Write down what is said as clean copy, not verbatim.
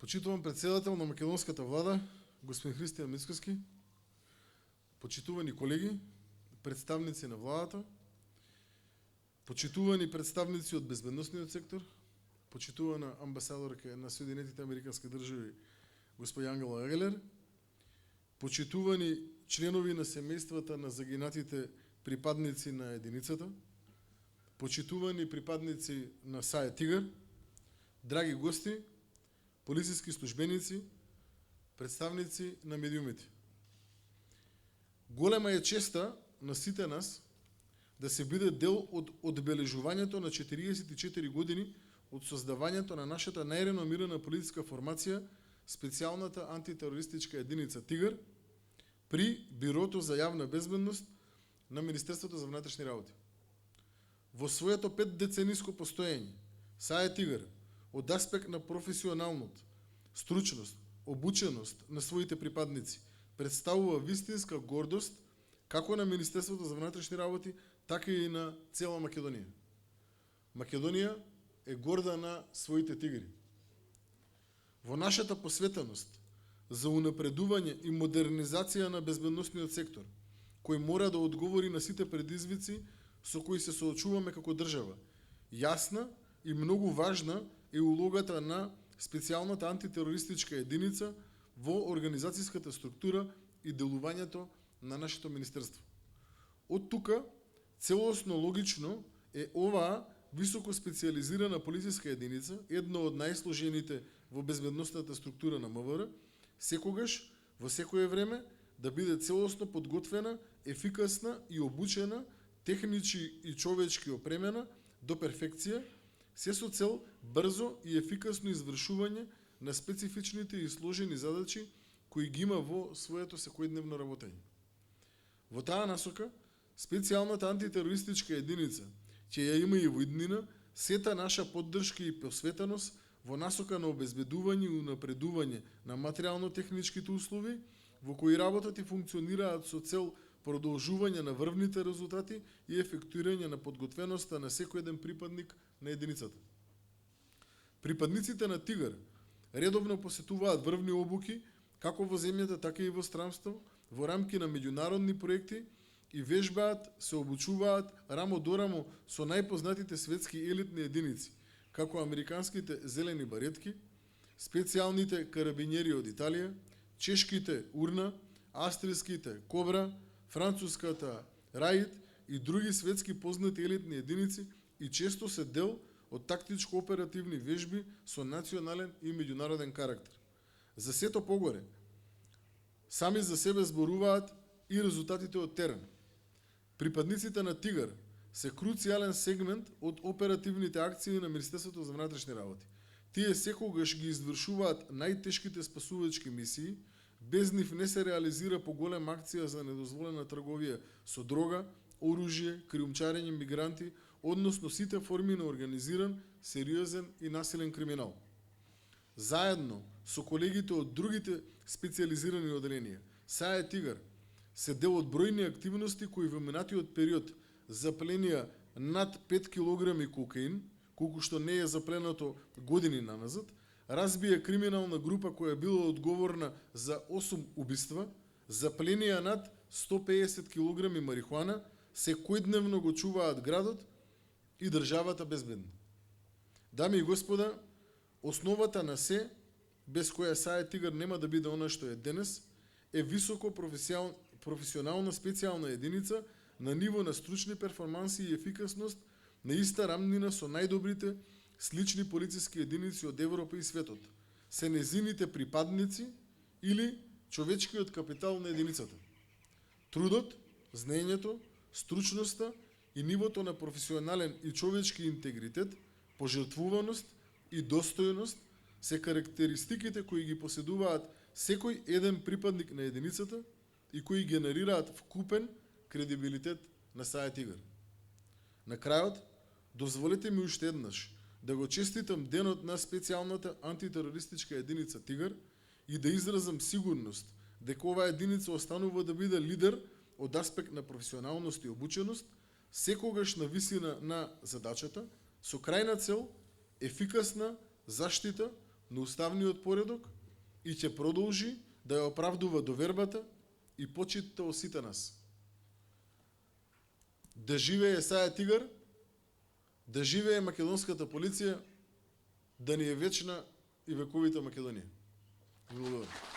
Почитувам председател на македонската влада, господин Христијан Мицкоски, почитувани колеги, представници на владата, почитувани представници од безбедносниот сектор, почитувана амбасадорка на Соединетите Американски држави, господја Ангела Егелер, почитувани членови на семејствата на загинатите припадници на единицата, почитувани припадници на САЕ Тигар, драги гости, полициски службеници, представници на медиумите. Голема е честа на сите нас да се биде дел од одбележувањето на 44 години од создавањето на нашата најреномирана политичка формација, специјалната антитерористичка единица Тигар, при Бирото за јавна безбедност на Министерството за внатрешни работи. Во своето 5-децениско постоење, САЕ Тигар, од аспект на професионалност, стручност, обученост на своите припадници, представува вистинска гордост како на Министерството за внатрешни работи, така и на цела Македонија. Македонија е горда на своите тигри. Во нашата посветеност за унапредување и модернизација на безбедносниот сектор, кој мора да одговори на сите предизвици со кои се соочуваме како држава, јасна и многу важна е улогата на специјалната антитерористичка единица во организацијската структура и делувањето на нашето министерство. Од тука, целосно логично е оваа високо специјализирана полициска единица, една од најсложените во безбедносната структура на МВР, секогаш, во секое време, да биде целосно подготвена, ефикасна и обучена, технички и човечки опремена до перфекција, се со цел брзо и ефикасно извршување на специфичните и сложени задачи кои ги има во своето секојдневно работење. Во таа насока, специјалната антитерористичка единица ќе ја има и во иднина сета наша поддршка и посветеност во насока на обезбедување и унапредување на материјално-техничките услови во кои работат и функционираат со цел продолжување на врвните резултати и ефектуирање на подготвеноста на секој еден припадник на единицата. Припадниците на Тигар редовно посетуваат врвни обуки како во земјата, така и во странство, во рамки на меѓународни проекти и вежбаат, се обучуваат рамо до рамо со најпознатите светски елитни единици, како американските зелени баретки, специјалните карабинери од Италија, чешките Урна, австријските Кобра, француската Раид и други светски познати елитни единици и често се дел од тактичко-оперативни вежби со национален и меѓународен карактер. За сето погоре, сами за себе зборуваат и резултатите од терен. Припадниците на Тигар се круцијален сегмент од оперативните акции на Министерството за внатрешни работи. Тие секогаш ги извршуваат најтешките спасувачки мисии, без нив не се реализира поголема акција за недозволена трговија со дрога, оружје, криумчарење мигранти, односно сите форми на организиран, сериозен и насилен криминал. Заедно со колегите од другите специјализирани оделенија, САЕ Тигар се дел од бројни активности кои во минатиот период запленија над 5 килограми кокаин, колку што не е запленато години наназад, разбија криминална група која била одговорна за 8 убиства, запленија над 150 килограми марихуана, секојдневно го чуваат градот и државата безбедна. Дами и господа, основата на се, без која САЕ Тигар нема да биде она што е денес, е високо професионална специјална единица на ниво на стручни перформанси и ефикасност на иста рамнина со најдобрите слични полициски единици од Европа и светот, се незините припадници или човечкиот капитал на единицата. Трудот, знаењето, стручноста и нивото на професионален и човечки интегритет, пожртвуваност и достојност се карактеристиките кои ги поседуваат секој еден припадник на единицата и кои генерираат вкупен кредибилитет на САЕ Тигар. На крајот, дозволете ми уште еднаш да го честитам денот на специјалната антитерористичка единица Тигар и да изразам сигурност дека оваа единица останува да биде лидер од аспект на професионалност и обученост, секогаш на висина на задачата, со крајна цел ефикасна заштита, на уставниот поредок и ќе продолжи да ја оправдува довербата и почитта од сите нас. Да живее Есаја Тигар, да живее македонската полиција, да ни е вечна и вековита Македонија. Благодарам.